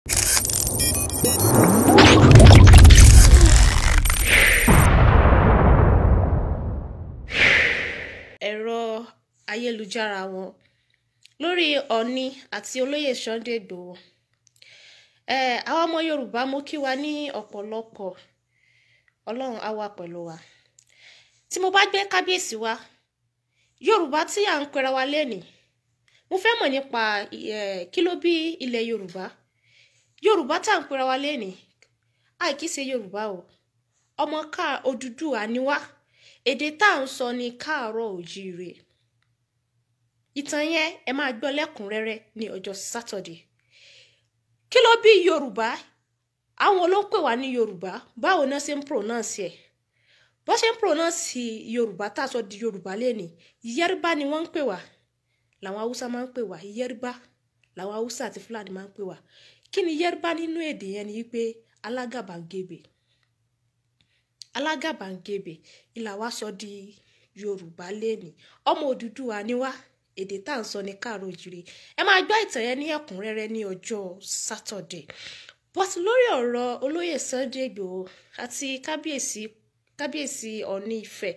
Ẹ̀rọ ayélujára wọn lórí Ọọ̀ni àti olóyè Sunday Igboho. Àwọn ọmọ Yorùbá mo kí wa ní ọ̀pọ̀lọpọ̀. Ọlọ́run á wà pẹ̀lú wa. Tí mo bá gbé kábíyèsí wa, Yorùbá tí à ń pera wa lénìí, mo fẹ́ mọ̀ nípa kí ló bí ilẹ̀ Yorùbá. Yorùbá tá à ń pera wa lénìí, àìkí ṣe Yorùbá o. Ọmọ Odùduwà ni wá. Èdè tá à ń sọ ni Káàárọ̀ Oòjíire. Ìtàn yẹn ẹ máa gbọ́ lẹ́kùnrẹ́rẹ́ ní ọjọ́ Saturday. Kí ló bí Yorùbá? Àwọn ló ń pè wá ní Yorùbá. Báwo náà ṣe ń pronounce ẹ̀? Bó ṣe ń pronounce Yorùbá tá a sọ di Yorùbá lénìí, Yorùbá ni wọ́n ń pè wá. Làwọn Haúsá máa ń pè wá Yorùbá. Làwọn Haúsá àti Fúlàní máa ń pè wá. Kí ni Yorùbá nínú èdè yẹn ni wípé alágàbàgebè. Alágàbàgebè ìlà wa sọ di Yorùbá lénìí. Ọmọ Odùduwà ni wá. Èdè tá à ń sọ ní Káàárọ̀ Oòjíire. Ẹ máa gbọ́ ìtàn yẹn ní ẹ̀kúnrẹ́rẹ́ ní ọjọ́ Saturday. But lórí ọ̀rọ̀ olóyè Sunday Igboho àti kábíyèsí Ọọ̀ni Ifẹ̀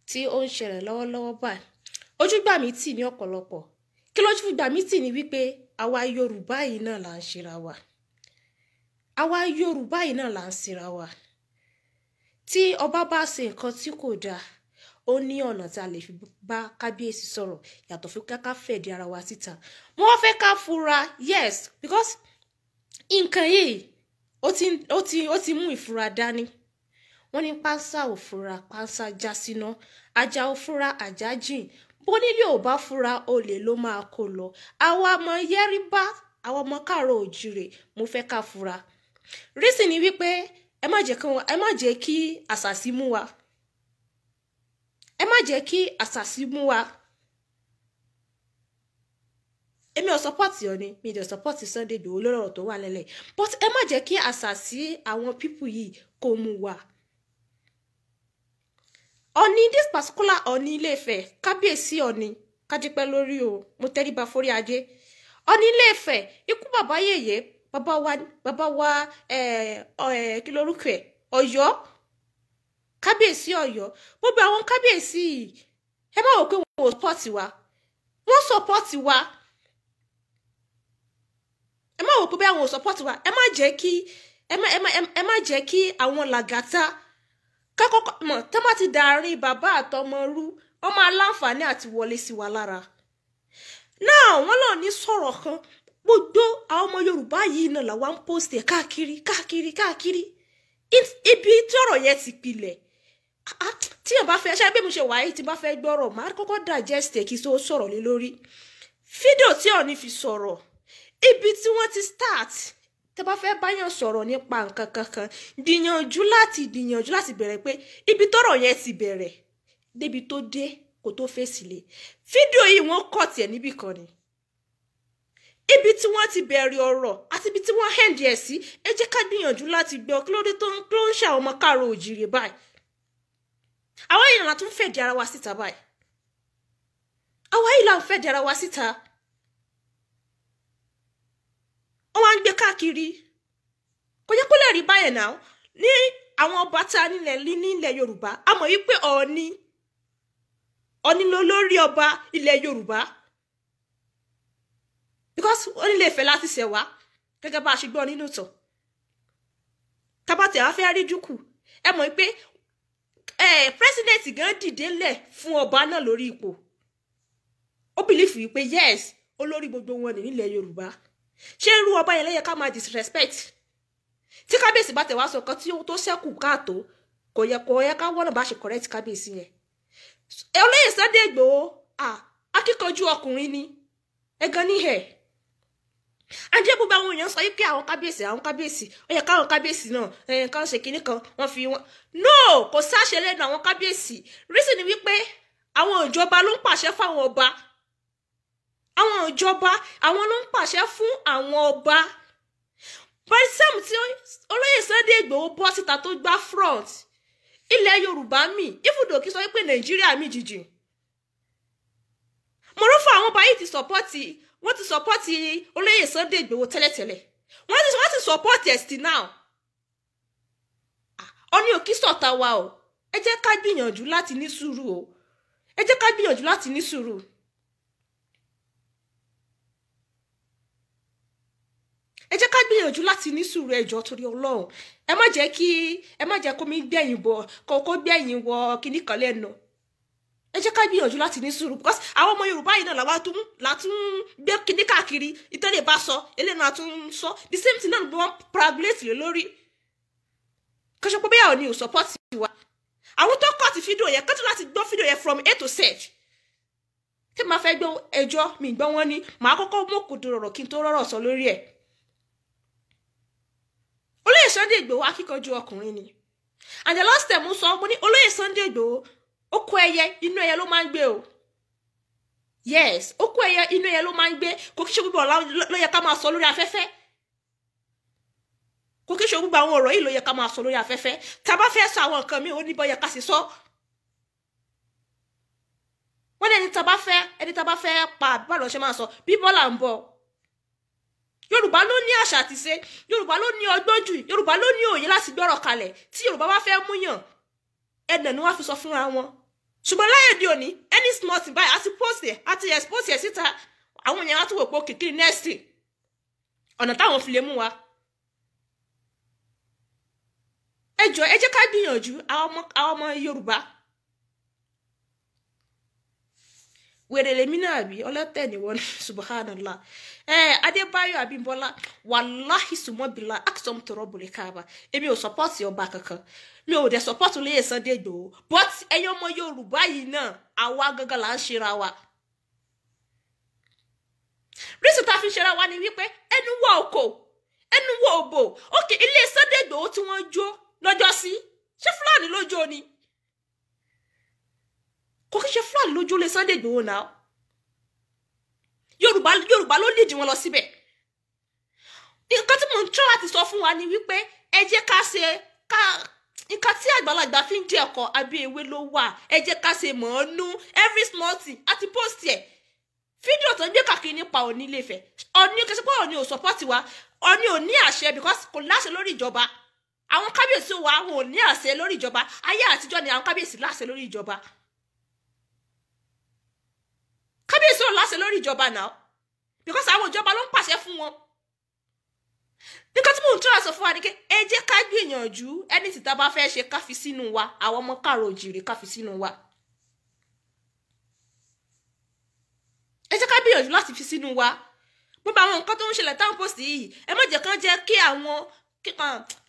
tí ó ń ṣẹlẹ̀ lọ́wọ́lọ́wọ́ báyìí, ojú gbà mí tì ní ọ̀pọ̀lọpọ̀. Kí lójú gbà mí tì ní wípé àwa Yorùbá yìí náà là ń ṣera wa. Àwa Yorùbá yìí náà là ń ṣera wa. Tí ọba bá ṣe nǹkan tí kò dáa, ó ní ọ̀nà tí a lè fi bá kábíyèsí sọ̀rọ̀ yàtọ̀ fún ká fẹ̀dí ara wa síta. Wọ́n fẹ́ ká fura, yes, because nǹkan yìí ó ti mú ìfura dání. Wọ́n ní pánsá ò fura, pánsá já síná. Ajá ò fura, ajá jìn. Bó nílé ò bá fura, olè ló máa kó lọ. Àwa ọmọ Yorùbá, àwọn ọmọ Káàárọ̀ Oòjíire, mo fẹ́ ká fura. Reason ni wípé ẹ má jẹ́ kí àṣàsí mú wa. Ẹ má jẹ́ kí àṣàsí mú wa. Èmi ò support Ọọ̀ni, mi ò support Sunday Igboho lórí ọ̀rọ̀ tó wà lẹ́lẹ̀. But ẹ má jẹ́ kí àṣàsí àwọn people yìí kó mú wa. Ọọ̀ni, this particular Ọọ̀ni Ilé-Ifẹ̀, kábíyèsí Ọọ̀ni, kájípẹ́ lórí o, mo tẹríba fórí ajé. Ọọ̀ni Ilé-Ifẹ̀, ikú bàbá yèyé, bàbá wa kí lorúkọ ẹ̀? Ọ̀yọ́. Kábíyèsí Ọ̀yọ́. Gbogbo àwọn kábíyèsí yìí, ẹ má wò pé wọn ò support wa. Wọ́n support wa. Ẹ má wò pé àwọn ò support wa. Ẹ má jẹ́ kí àwọn làgàtà kákọ́kọ́ mọ̀ tẹ́ má ti dàárín bàbá àtọmọ rú, wọ́n máa láǹfààní àti wọlé sí wa lára. Now, wọ́n lọ ní sọ̀rọ̀ kan. Gbogbo àwọn ọmọ Yorùbá yìí náà làwọn ń post ẹ̀ káàkiri. Ibi tí ọ̀rọ̀ yẹn ti pilẹ̀. Tí yàn bá fẹ́ ṣe bí mo ṣe wáyé tí bá fẹ́ gbọ́rọ̀, máa kọ́kọ́ digest ẹ̀ kí tó sọ̀rọ̀ lé lórí. Fídíò tí Ọọ̀ni fi sọ̀rọ̀, ibi tí wọ́n ti start, tẹ́ bá fẹ́ báyàn sọ̀rọ̀ nípa nǹkan kankan, gbìyànjú láti bẹ̀rẹ̀ pé ibi tọ́rọ̀ yẹn ti bẹ̀rẹ̀ débi tó dé kò tó fèsì lé. Fídíò yìí wọ́n kọ̀ tiẹ̀ níbì kan ni. Ibi tí wọ́n ti bẹ̀rẹ̀ ọ̀rọ̀ àti ibi tí wọ́n end ẹ̀ sí, ẹ jẹ́ ká gbìyànjú láti gbọ́ kí ló dé tó ń ṣe àwọn ọmọ Káàárọ̀ Oòjíire báyìí. Àwa yìí là tún fẹ̀dí ara wa síta báyìí. Àwa yìí là ń fẹ̀dí ara wa síta. Wọ́n wá ń gbé káàkiri. Kò yẹ kó lè rí báyẹn náà. Ní àwọn ọba tá a nílẹ̀ Yorùbá, a mọ̀ wípé Ọọ̀ni ló lórí ọba ilẹ̀ Yorùbá. Because Ọọ̀ni Ilé-Ifẹ̀ láti ṣẹ̀ wá gẹ́gẹ́ bá a ṣe gbọ́ nínú ìtàn. Tábàtì àwọn fẹ́ rí jùkù. Ẹ mọ̀ wípé president gan dìde lẹ̀ fún ọba náà lórí ipò. Ó bìlífù wípé yes, olórí gbogbo wọn nílẹ̀ Yorùbá. Ṣé irú ọba yẹn lẹ́yẹ ká máa disrespect? Tí kábíyèsí bá tẹ̀ wá sọ kan tí ó tó ṣẹ́kù káàtó, kò yẹ ká wọ́nà bá ṣe correct kábíyèsí yẹn. Olóyè Sunday Igboho, akíkanjú ọkùnrin ni. Ẹgan ní ẹ̀. Àjẹ́ gbogbo àwọn èèyàn sọ wípé àwọn kábíyèsí, ó yẹ káwọn kábíyèsí náà kan ṣe kinní kan, wọ́n fi wọn. No, kò sáṣẹ lẹ́nu àwọn kábíyèsí. Reason ni wípé àwọn ìjọba ló ń pàṣẹ fáwọn ọba. Àwọn ìjọba, àwọn ló ń pàṣẹ fún àwọn ọba. By the time tí olóyè Sunday Igboho bọ́ síta tó gbá front, ilẹ̀ Yorùbá mi, even though kí sọ wípé Nàìjíríà mi jìjì. Mo rò fún àwọn ọba yìí wọ́n ti sọpọ́tì olóyè Sunday Igboho tẹ́lẹ̀tẹ́lẹ̀. wọ́n ti support ẹ̀ still now. Ọ̀ní ò kí sọ̀tá wa o. Ẹ jẹ́ ká gbìyànjú láti ní sùúrù o. Ẹ jẹ́ ká gbìyànjú láti ní sùúrù. Ẹ jẹ́ ká gbìyànjú láti ní sùúrù ẹjọ́ torí Ọlọ́run. Ẹ má jẹ́ kó mi gbẹ̀yìn bọ̀ kó gbẹ̀yìn wọ kíní kan lẹ́nu. Ẹ jẹ́ ká gbìyànjú láti ní sùúrù because àwọn ọmọ Yorùbá yìí náà látún gbé kíní káàkiri ìtẹ́lẹ̀ bá sọ eléyìí náà tún sọ the same thing náà ni wọ́n praglate lé lórí. Kọ́sọ́ pé bẹ́ẹ̀ ò ní ò support wa. Àwọn tó kọ́ ti fídíò yẹn kọ́tù láti gbọ́ fídíò yẹn from A to Z. Tí màá fẹ́ gbọ́ ẹjọ́ mi gbọ́ wọn ni màá kọ́kọ́ mú òkùdù rọ̀rọ̀ kí n tó rọ̀rọ̀ sọ lórí ẹ̀. Olóyè Sunday Igboho akíkanjú ọkùnrin ni. And the last time mo sọ mo ní Olóyè Sunday Igboho ó kó ẹyẹ inú ẹyẹ ló máa ń gbé o. Yes, ó kó ẹyẹ inú ẹyẹ ló máa ń gbé kò kí ṣe gbogbo ọ̀la ló yẹ ká máa sọ lórí afẹ́fẹ́. Kò kí ṣe gbogbo àwọn ọ̀rọ̀ yìí ló yẹ ká máa sọ lórí afẹ́fẹ́. Tá bá fẹ́ sọ àwọn nǹkan mi ò ní bọ́ yẹ ká sì sọ. Wọ́n ní ẹni tá bá fẹ́ pa bá lọ ṣe máa sọ bí Bọ́lá ń bọ̀. Yorùbá ló ní àṣà àti ṣe, Yorùbá ló ní ọgbọ́n jù, Yorùbá ló ní òye láti gbọ́rọ̀ kalẹ̀. Tí Yorùbá bá fẹ́ múyàn, ẹ̀dẹ̀ ni wọ́n fi sọ fúnra wọn. Ṣùgbọ́n láyé òde òní, any small thing báyìí àti post ẹ̀ àti expose ẹ̀ síta, àwọn èèyàn á tún wò pé kìkì next ọ̀nà táwọn fi lè mú wa. Ẹ jọ̀ọ́ ẹ jẹ́ ká gbìyànjú àwọn ọmọ Yorùbá. Wèrè lèmi náà bí ọlọ́tẹ̀ ni wọ́n subhanallah. Adébáyọ̀ Abímbọ́lá wàláhì sùmọ́bìlà àkìsọ́mù tọrọ bòlẹ̀ káàbà. Èmi ò support ọba kankan. Mi ò dẹ̀ support Olóyè Sunday Igboho. But ẹ̀yin ọmọ Yorùbá yìí náà àwa gangan là ń ṣera wa. Rísì tá a fi ṣera wa ni wípé ẹnu wọ òkò ẹnu wọ òbò. Òkè ilé Sunday Igboho tí wọ́n jó lọ́jọ́ sí ṣé Fúlàní ló jó ni? Kò kí ṣe Fúlàní ló jó lé Sunday Igboho náà. Yorùbá ló lead wọn lọ síbẹ̀. Nǹkan tí mo ń try láti sọ fún wa ni wípé ẹ jẹ́ ká ṣe nǹkan tí àgbàlagbà fi ń jẹ ọkọ àbí ewé ló wà. Ẹ jẹ́ ká ṣe mọ̀ọ́nú every small thing àti post ẹ̀. Fídíò tó ń gbé káàkiri nípa Ọọ̀ni Ilé Ifẹ̀. Ọọ̀ni kẹsí pé Ọọ̀ni ò support wa. Ọọ̀ni ò ní àṣẹ because kò láṣẹ lórí ìjọba. Àwọn kábíyèsí wa wọn ò ní àṣẹ lórí ìjọba. Ayé àtijọ́ ni àwọn kábíyèsí láṣẹ lórí ìjọba. Kábíyèsí ò láṣẹ lórí ìjọba náà because àwọn ìjọba ló ń pàṣẹ fún wọn. Nǹkan tí mò ń tọ́ra sọ fún wa ni pé ẹ jẹ́ ká gbìyànjú ẹni tí tá bá fẹ́ ṣe ká fi sínú wa àwọn ọmọ káàrọ̀ òjìrè ká fi sínú wa. Ẹ jẹ́ ká gbìyànjú láti fi sínú wa. Gbogbo àwọn nǹkan tó ń ṣẹlẹ̀ táwọn post yìí ẹ má jẹ́ kán jẹ́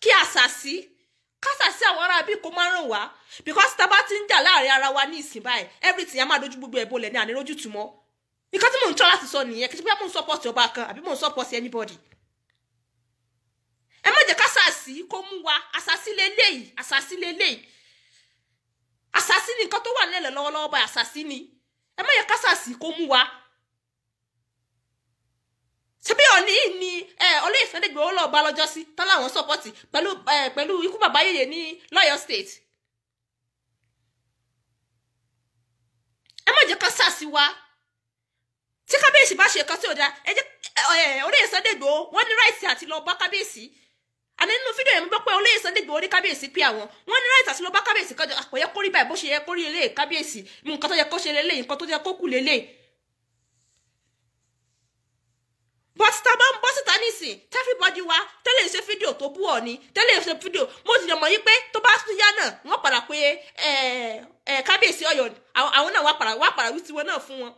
kí àṣàsí kásàsí àwọn ará bí kò máa ràn wá because tá bá ti ń jà láàrin ara wa ní ìsìn báyìí everything a máa dojú gbogbo ẹ̀ bolẹ̀ ní ànírójú túmọ̀. Nǹkan tí mò ń tọ́ láti sọ nìyẹn kí n ṣe pé mò ń support ọba kan àbí mò ń support anybody. Ẹ má jẹ́ kásàsí kó mú wa àṣàsí lélẹ́yìí àṣàsí ni nǹkan tó wà nílẹ̀ lọ́wọ́lọ́wọ́ báyìí àṣàsí ni. Ẹ má jẹ́ kásàsí kó mú wa. Ṣebí Ọọ̀ni ni Olóyè Sunday Igboho lọ bá lọ́jọ́ sí tán láwọn support pẹ̀lú ikú bàbá yèyé ní l'Ọ́yọ́ state. Ẹ má jẹ́ kásàsí wa. Tí kábíyèsí bá ṣe kan tí ò dáa ẹ jẹ́ Olóyè Sunday Igboho wọ́n ní right àti lọ bá kábíyèsí. Àní nínú fídíò yẹn mo gbọ́ pé Olóyè Sunday Igboho ní kábíyèsí pé àwọn wọ́n ní right àti lọ bá kábíyèsí kan kò yẹ kó rí báyìí bó ṣe yẹ kó rí eléyìí kábíyèsí nǹkan tó yẹ kó ṣe lélẹ́yìí nǹkan tó yẹ kó kù lélẹ́yìí. But tá bá ń bọ́ síta nísìn everybody wa tẹ́lẹ̀ ṣe fídíò tó bú Ọọ̀ni tẹ́lẹ̀ ṣe fídíò mo ti mọ̀ yí pé tó bá tún yá náà wọ́n padà pé kábíyèsí Ọ̀yọ́ àwọn náà wá padà wí tiwọn náà fún wọn.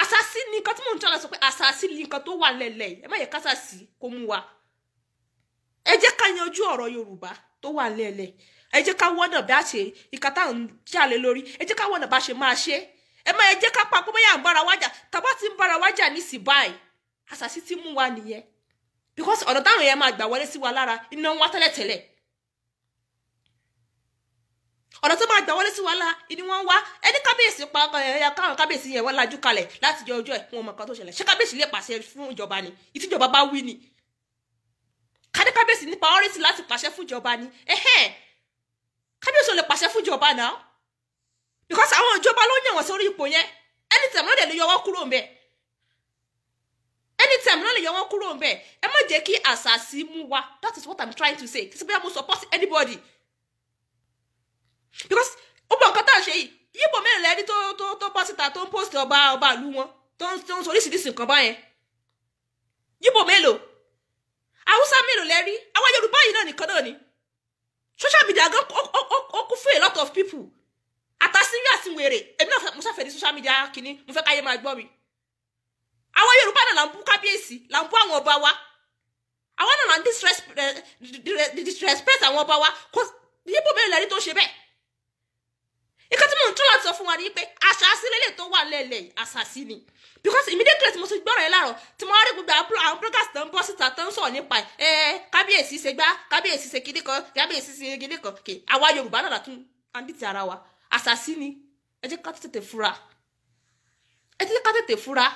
Àṣàsí ni nǹkan tí mò ń tọ́ra sọ pé àṣàsí ni nǹkan tó wà lẹ́lẹ̀ ẹ má yẹ kásàsí kó mú wa. Ẹ jẹ́ ká yanjú ọ̀rọ̀ Yorùbá tó wà lẹ́lẹ̀ ẹ jẹ́ ká wọ́nà bí a ṣe ìka táwọn ń jalè lórí ẹ jẹ́ ká wọ́nà bá ṣe máa ṣe ẹ má ẹ jẹ́ ká pa pé bóyá ń bára wájà tàbá ti ń bára wájà ní sí báyìí àṣàsí ti mú wa nìyẹn because ọ̀nà táwọn yẹn máa gbà wọlé sí wa lára iná ń wá tẹ́lẹ̀tẹ́lẹ̀ ọ̀nà tó máa gbà wọlé sí wa lára ìní wọ́n ń wá ẹni kábíyèsí pa káwọn kábíyèsí yẹn wọ́n lajú kalẹ̀ láti jẹ ọjọ́ ẹ̀ fún ọmọ kan tó ṣẹlẹ̀ ṣé kábíyèsí lè pàṣẹ fún ìjọba ni ìtìjọba bá wí ni kádé kábíyèsí ní priority láti pàṣẹ fún ìjọba ni kábíyèsí ò lè pàṣẹ fún ìjọba náà because àwọn ìjọba ló yàn wọ́n sórí ipò yẹn ẹni tẹ̀mọ́ dẹ̀ lè yọ wọ́n kúrò ń bẹ̀ anytime náà lè yọ wọ́n kúrò ńbẹ̀ ẹ má jẹ́ kí àṣàsí mú wa. That is what I'm trying to say. Kí sọ pé mo support anybody because ó bọ̀ nǹkan tá à ń ṣe yìí yíbo mẹ́rin lẹ́ni tó bọ́ síta tó ń post ọba ìlú wọn tó ń sọ oríṣiríṣi nǹkan báyẹn yíbo mélòó Haúsá mélòó lẹ́rí àwọn Yorùbá yìí náà nìkan náà ni social media gan ó kún fún a lot of people àtàsírí àsìwèrè èmi náà mo ṣàfẹ́ ní social media kìíní mo fẹ́ káyé máa gbọ́ mi àwọn Yorùbá náà là ń bú kábíyèsí là ń bú àwọn ọba wa àwọn náà là ń disrespect àwọn ọba wa kò yíbo mélòó lẹ́rí tó ṣe bẹ́ẹ̀ ìkan tí mo ń tún láti sọ fún wa ni pé àṣàsí lélẹ̀ tó wà lẹ́lẹ̀ àṣàsí ni because immediately tí mo ti gbọ́rọ̀ ẹ láàrọ̀ tí mo wá rí gbogbo àwọn broadcast tó ń bọ́ síta tó ń sọ̀rọ̀ nípa kábíyèsí ṣe gbá kábíyèsí ṣe kíní kan kábíyèsí ṣe kíní kan kè àwa Yorùbá náà látún àndìtì ara wa àṣàsí ni ẹ jẹ́ ká tètè fura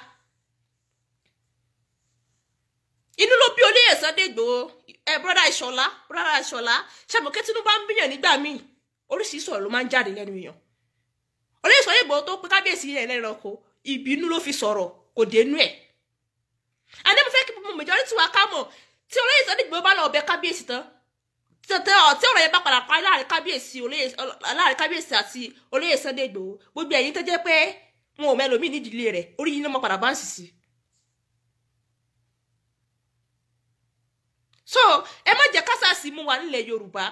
inú ló bí olóyè Sunday Igboho brother Ìṣọ̀lá ṣàmùkẹ́ Tinubu bá ń bíyàn nígbà míì oríṣiríṣi ọ̀rọ̀ ló máa ń jáde lẹ́nu èèyàn olóyè Sunday Igboho tó pé kábíyèsí yẹn lẹ́ranko ìbínú ló fi sọ̀rọ̀ kò dénú ẹ̀ àdé mo fẹ́ kí mo majority wa ká mọ̀ tí olóyè Sunday Igboho bá lọ bẹ̀ kábíyèsí tán tí ọ̀rọ̀ yẹn bá padà pa láàrin kábíyèsí àti olóyè Sunday Igboho gbogbo ẹ̀yin tó jẹ́ pé wọn ò mẹ́lòmíì nídìílé rẹ̀ orí yín ló mọ́ padà bá ń sìsì. So ẹ má jẹ́ kásásì mú wa nílẹ̀ Yorùbá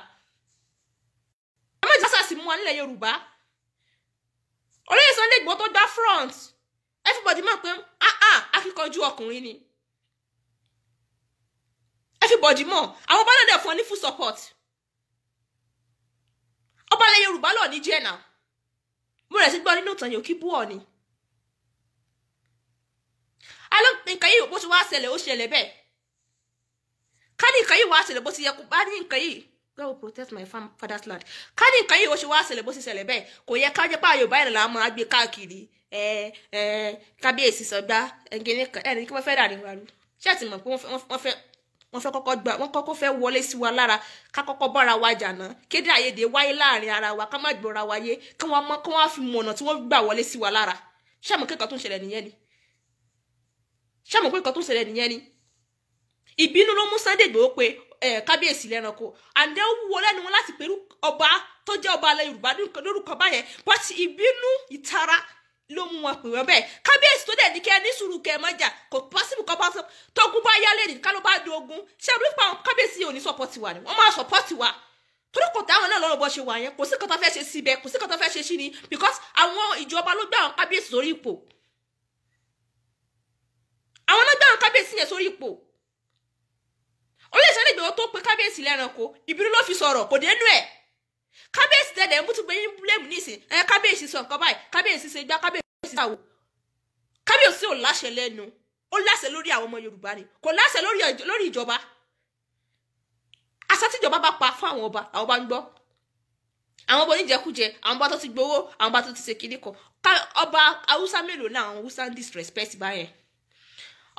olóyè Sunday Igboho tó gbá front everybody mọ̀ pé akíkanjú ọkùnrin ni everybody mọ̀ àwọn ọba náà dẹ̀ fún ọ ní full support ọba ilẹ̀ Yorùbá lọ ní jẹ́nà mo rẹ̀ sí gbọ́ nínú ìtàn yòókì bú ọ ni alọ́ nǹkan yìí bó ti wá ṣẹlẹ̀ ó ṣẹlẹ̀ bẹ́ẹ̀ ká ní nǹkan yìí wá ṣẹlẹ̀ bó ti yẹ kó bá ní nǹkan yìí God will protect my father's land ká ní nǹkan yìí ó ṣe wá ṣẹlẹ̀ bó ti ṣẹlẹ̀ bẹ́ẹ̀ kò yẹ ká jẹ́ pé Yorùbá yẹn là máa gbé káàkiri kábíyèsí sọgbà ẹni kí wọ́n fẹ́ dà ní wàrú ṣé àti mọ̀ pé wọ́n kọ́kọ́ fẹ́ wọlé sí wa lára ká kọ́kọ́ bára wa jà náà kéde àyèdè wáyé láàrin ara wa ká má gbọ́ra wáyé kí wọ́n fi mọ̀nà tí wọ́n gbà wọlé sí wa lára ṣé àmọ́ kéèkàn tó ń ṣẹlẹ̀ nìyẹn ni ìbínú ló mú Sunday Igboho pé kábíyèsí lẹ́ranko àǹdẹ́ ó wúwo lẹ́nu wọn láti pẹ̀lú ọba tó jẹ́ ọba alẹ́ Yorùbá lórúkọ báyẹn but ìbínú ìtara ló mú wọn pè wọ́n bẹ́ẹ̀ kábíyèsí tó dẹ̀ ní kẹ́ ní sùúrù kẹ́ mọ́jà kò pọ́sibù kọ́ bá tógun bá yálé ní ká ló bá di ogun ṣé àbúrò pa àwọn kábíyèsí ò ní sọ́pọ́tì wa ni wọ́n máa sọ́pọ́tì wa torí kò táwọn náà lọ́rọ̀ bọ́ ṣe wà yẹn kò sí kan tó fẹ́ ṣe síbẹ̀ kò sí kan tó fẹ́ ṣe sí ni because àwọn ìjọba ló gbé àwọn kábíyèsí sórí ipò àwọn náà gbé àwọn kábíyèsí yẹn sórí ipò olóyè Sunday Igboho tó pe kábíyèsí lẹ́ranko ìbínú ló fi sọ̀rọ̀ kò dénú ẹ̀ kábíyèsí tẹ̀lé mú tún gbé yín blame nísìn kábíyèsí sọ nǹkan báyìí kábíyèsí ṣe gbá kábíyèsí ṣàwò kábíyèsí ò láṣẹ lẹ́nu ó láṣẹ lórí àwọn ọmọ Yorùbá ni kò láṣẹ lórí ìjọba àṣà tíjọba bá pa fún àwọn ọba àwọn bá ń gbọ́ àwọn ọba oníjẹkújẹ àwọn ọba tó ti gbowó àwọn ọba tó ti ṣe kinní kan ọba Haúsá mélòó náà àwọn Haúsá ń disrespect báyẹn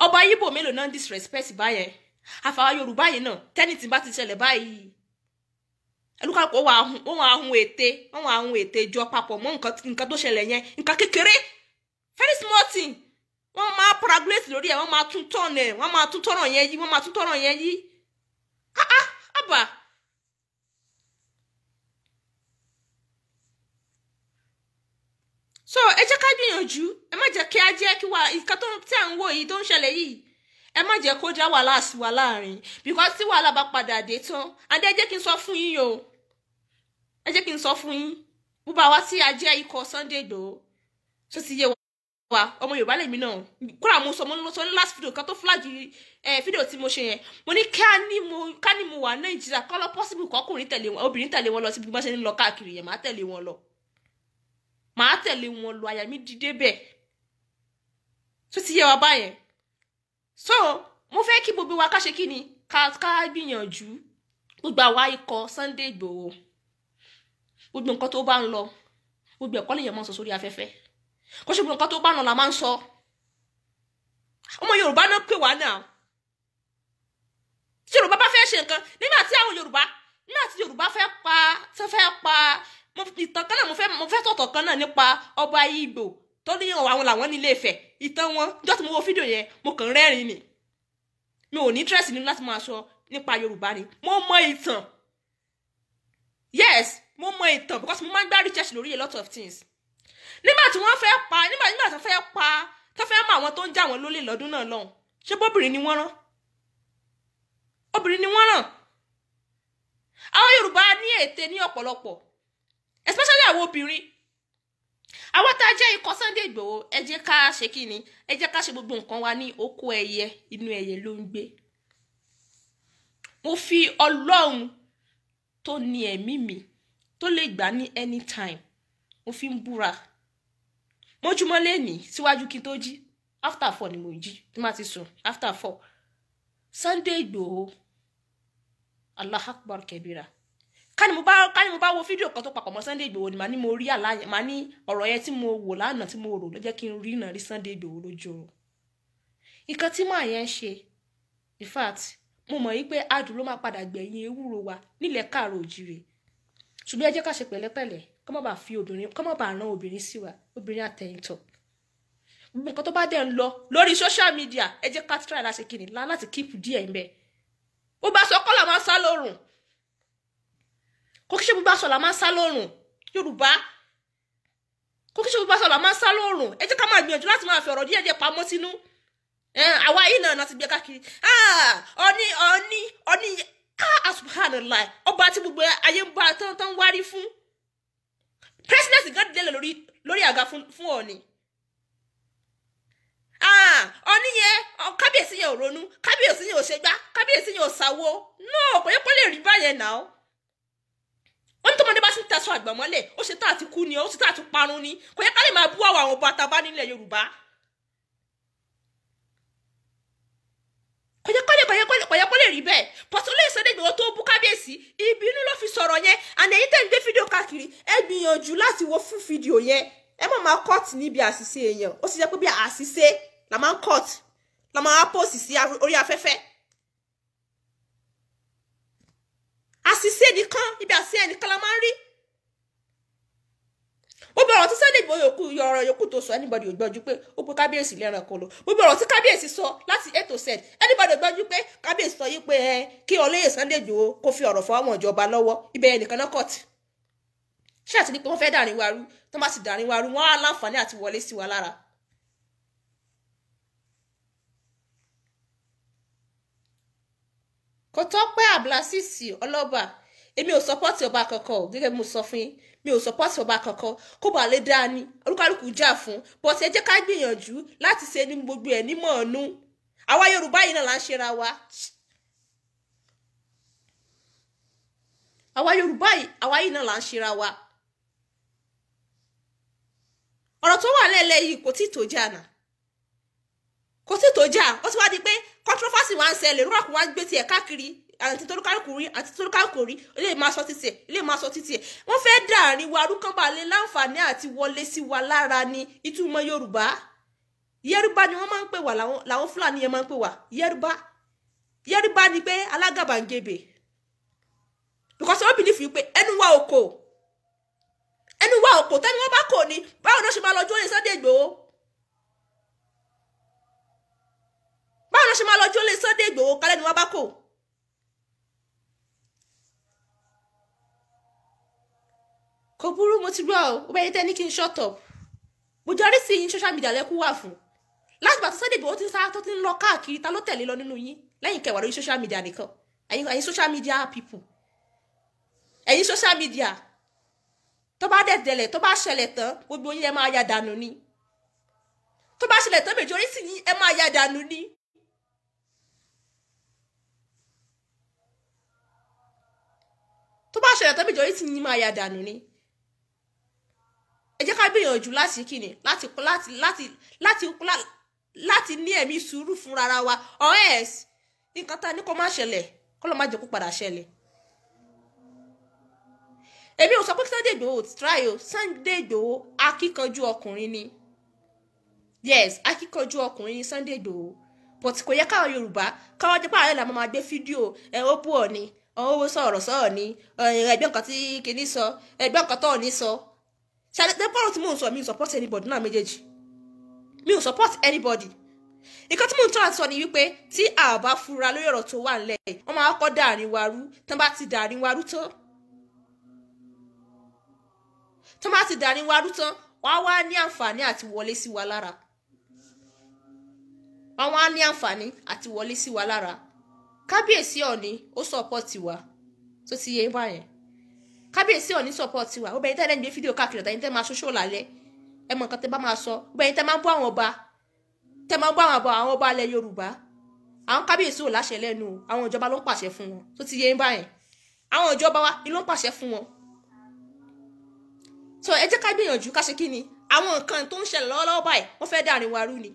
ọba Yíbò mélòó náà ń disrespect báyẹn àfàwọn Yorùbá yìí náà tẹ́nìtì bá ti ṣẹlẹ̀ báyìí ẹlúkàpọ̀ wọ́n wà ahun ète jọ papọ̀ mọ́ nǹkan tó ṣẹlẹ̀ yẹn nǹkan kékeré very small thing wọ́n máa paraglate lórí ẹ̀ wọ́n máa tún tọ̀nà yẹn yí àbà so ẹ jẹ́ ká gbìyànjú ẹ má jẹ́ kí á jẹ́ kí wà nǹkan tí à ń wò yìí tó ń ṣẹlẹ̀ yìí ẹ má jẹ́ kó já wàhálà sí wa láàrin because tí wàhálà bá padà dé tán and ẹ jẹ́ kí n sọ fún yín bó bá wá tí a jẹ́ ikọ̀ Sunday Igboho tó ti yé wa ọmọ Yorùbá lèmi náà kúrò àmú sọ mo ní last video kan tó flag fídíò tí mo ṣe yẹn mo ní ká ní mo wà Nàìjíríà kọ́ lọ possible kọkùnrin tẹ̀lé wọn obìnrin tẹ̀lé wọn lọ síbi bí wọ́n ṣe ń lọ káàkiri yẹn màá tẹ̀lé wọn lọ àyà mi dìde bẹ́ẹ̀ tó ti yé wa báyẹn so mo fẹ́ kí gbogbo wa ká ṣe kí ni ká gbìyànjú gbogbo àwa ikọ̀ Sunday Igboho gbogbo nǹkan tó bá ń lọ gbogbo ẹ̀kọ́ lè yẹ mọ́ sọ sórí afẹ́fẹ́ kó ṣe gbogbo nǹkan tó bá ń lọ la máa ń sọ ọmọ Yorùbá náà pè wá náà tí Yorùbá bá fẹ́ ṣe nǹkan nígbà tí Yorùbá fẹ́ pa ìtàn kan náà mo fẹ́ sọ̀tọ̀ kan náà nípa ọba Ìgbò tó ní àwọn làwọn ní Ilé Ifẹ̀ ìtàn wọn jọ́ tí mo wo fídíò yẹn mo kàn rẹ́rìn ni mi ò ní interest nínú láti máa sọ nípa Yorùbá ni mo mọ ìtàn yes mo mọ ìtàn because mo máa ń gbá research lórí a lot of things nígbà tí wọ́n fẹ́ pa nígbà tí wọ́n fẹ́ pa tó fẹ́ mọ àwọn tó ń jà wọ́n lólè lọ́dún náà lọ́hùn ṣé bóbìnrin ni wọ́n rán obìnrin ni wọ́n rán àwọn Yorùbá ní ète ní ọ̀pọ̀lọpọ̀ especially àwọn obìnrin àwọn tá a jẹ́ ikọ̀ Sunday Igboho ẹ jẹ́ ká ṣe kí ni ẹ jẹ́ ká ṣe gbogbo nǹkan wa ní oko ẹyẹ inú ẹyẹ ló ń gbé mo fi Ọlọ́run tó ní ẹ̀mí mi tó lè gbà ní anytime mo fi ń búra mọ́júmọ́ lẹ́ni síwájú kí n tó jí after 4 ni mo jí tí má ti sùn after 4 Sunday Igboho Allah Akbar kẹbíra ká ní mo bá wo fídíò kan tó papọ̀ mọ́ Sunday Igboho ni màá ní mo rí àlàyé màá ní ọ̀rọ̀ yẹn tí mo wò lánàá tí mo rò ló jẹ́ kí n rí ìnà rí Sunday Igboho lójú oorun nǹkan tí màá yẹn ṣe in fact mo mọ̀ yí pé adùn ló máa padà gbẹ̀yìn ewúro wa nílẹ̀ káàrọ̀ òjìrè ṣùgbọ́n ẹ jẹ́ ká ṣe pẹ̀lẹ́pẹ̀lẹ́ kọ́ má bàa fi obìnrin kọ́ má bàa rán obìnrin sí wa obìnrin àtẹ̀yìntọ̀ gbogbo nǹkan tó bá dẹ̀ ń lọ lórí social media ẹ jẹ́ ká try láti kìnnì láti keep díẹ̀ ń bẹ̀ bó bá sọ kọ́ là máa sá lórùn kò kí ṣe bó bá sọ là máa sá lórùn Yorùbá kò kí ṣe bó bá sọ là máa sá lórùn ẹ jẹ́ ká máa gbìyànjú láti máa fi ọ̀rọ̀ díẹ̀ pamọ́ sínú àwa yìí náà ti gbé káàkiri ọ̀ní subhanallah ọba tí gbogbo ayé ń bá tán wárí fún president gan délé lórí àga fún Ọọ̀ni Ọọ̀ni yẹn kábíyèsí yẹn ò ronú kábíyèsí yẹn ò ṣègbà kábíyèsí yẹn ò ṣàwo náà kò yẹ kó lè rí báyẹn náà wọ́n ní tọmọdé bá sì ń taṣọ àgbà mọ́lẹ̀ ó ṣe tá àti kú ni ó ṣe tá àti parun ni kò yẹ ká lè máa bú àwọn ọba àtàbá nílẹ̀ Yorùbá kò yẹ kó lè rí bẹ́ẹ̀ pọ̀tún lè Sunday Igboho tó bú kábíyèsí ìbínú ló fi sọ̀rọ̀ yẹn àná èyí tẹ̀ ń gbé fídíò káàkiri ẹ gbìyànjú láti wo fún fídíò yẹn ẹ má máa cut níbi àṣìṣe èèyàn ó sì jẹ́ pé bí àṣìṣe la máa ń cut la máa post sí orí afẹ́fẹ́ àṣìṣe nìkan ibi àṣìṣe ẹnìkan la máa ń rí gbogbo ọ̀rọ̀ tí Sunday Igboho ọ̀rọ̀ yòókù tó sọ anybody ò gbọ́jú pé ó pé kábíyèsí lẹ́ran kan lọ gbogbo ọ̀rọ̀ tí kábíyèsí sọ láti A to Z anybody ò gbọ́jú pé kábíyèsí sọ yìí pé kí olóyè Sunday Igboho kó fi ọ̀rọ̀ fọ àwọn ìjọba lọ́wọ́ ibẹ̀ ẹnìkan náà kọ̀tì ṣé àti ní pé wọ́n fẹ́ dàrin warú tó má sì dàrin warú wọ́n á láǹfààní àti wọlé sí wa lára. kò tó pé Abdullasisi ọlọ́ba èmi ò sọpọ́tì ọba kankan o gẹ́gẹ́ bí mo sọ fún yín mi ò sọpọ́tì ọba kankan kó bàa lè dáa ní olúkálùkù jà fún bọ́tí ẹ jẹ́ ká gbìyànjú láti ṣe ní gbogbo ẹ̀ ní mọ̀ọ́nú àwa Yorùbá yìí náà là ń ṣera wa àwa Yorùbá yìí àwa yìí náà là ń ṣera wa ọ̀rọ̀ tó wà lẹ́lẹ́ yìí kò tí tó jà náà kò tí tó jà ó ti wá di pé controversy wa ń ṣẹlẹ̀ lórí àkùnwá gbé tiẹ̀ káàkiri àti tolúkálùkù rí ilé máa sọ títì ẹ̀ wọ́n fẹ́ dàrin wa arúkánbà lè láǹfààní àti wọlé sí wa lára ní ìtumọ̀ Yorùbá Yorùbá ni wọ́n máa ń pè wá làwọn Fúlàní yẹn máa ń pè wá Yorùbá ni pé alágàbàǹgebè because wọ́n bìlífì pé ẹnu wa òkò tẹ́ni wọ́n bá kò ní báwo náà ṣe máa lọ jólè Sunday Igboho báwo náà ṣe máa lọ jólè Sunday Igboho kálẹ̀ ni wọ́n bá kò. kò burú mo ti gbọ́ ọ bẹ́ẹ̀ tẹ́ ní kí n shut up majority yín social media lẹ́kún wà fún láti bàtà Sunday Igboho ti sá tó ti ń lọ káàkiri ta ló tẹ̀lé lọ nínú yín lẹ́yìn kẹwàá lórí social media nìkan ẹ̀yin social media people ẹ̀yin social media tó bá dẹ̀dẹ̀lẹ̀ tó bá ṣẹlẹ̀ tán gbogbo yín ẹ máa ya dànù ni tó bá ṣẹlẹ̀ tán majority yín ẹ máa ya dànù ni. tó bá ṣẹlẹ̀ tán majority yín máa ya dànù ni. ẹ jẹ́ ká gbìyànjú láti kíni láti ní ẹ̀mí sùúrù fún rárá wa or else nǹkan tá ní kó má ṣẹlẹ̀ kó lọ má jẹ́ kó padà ṣẹlẹ̀. èmi ò sọ pé Sunday Igboho try o Sunday Igboho akíkanjú ọkùnrin ni yes akíkanjú ọkùnrin ni Sunday Igboho but kò yẹ káwọn Yorùbá káwọn jẹ́ pé ààrẹ làwọn máa gbé fídíò ó bú ọ ni owó sọ̀rọ̀ ni ẹgbẹ́ nǹkan tí kìíní sọ ẹgbẹ́ nǹkan tó ní sọ ṣàlẹ́ pọ́nrọ̀ tí mò ń sọ mi ò support anybody náà méjèèjì mi ò support anybody nǹkan tí mò ń tọ́ àti sọ ni wípé tí a bá fura lórí ọ̀rọ̀ tó wà nílẹ̀ yìí wọ́n máa kọ́ dàrin wa rú tán bá ti dàrin wa rú tán wọ́n á wá ní àǹfààní àti wọlé sí wa lára wọ́n á ní àǹfààní àti wọlé sí wa lára kábíyèsí Ọọ̀ni ó sọpọ́ọ̀tì wa tó ti yé báyẹn kábíyèsí Ọọ̀ni sọpọ́ọ̀tì wa ó bẹ̀rẹ̀ tẹ́lẹ̀ ní fídíò káàkiri ọ̀tá yín tẹ́ máa ṣoṣo lálẹ́ ẹ mọ nǹkan tẹ́ bá máa sọ ó bẹ̀rẹ̀ tẹ́ máa ń bọ́ àwọn ọba tẹ́ máa ń bọ́ àwọn ọba ilẹ̀ Yorùbá àwọn kábíyèsí ò láṣẹ lẹ́nu àwọn ìjọba ló ń pàṣẹ fún wọn tó ti yé báyẹn àwọn ìjọba wa ni ló ń pàṣẹ fún wọn so ẹ jẹ́ ká gbìyànjú ká ṣe kí ni àwọn nǹkan tó ń ṣẹlẹ̀ lọ́wọ́lọ́wọ́ báyìí wọ́n fẹ́ dàrin wa rú ni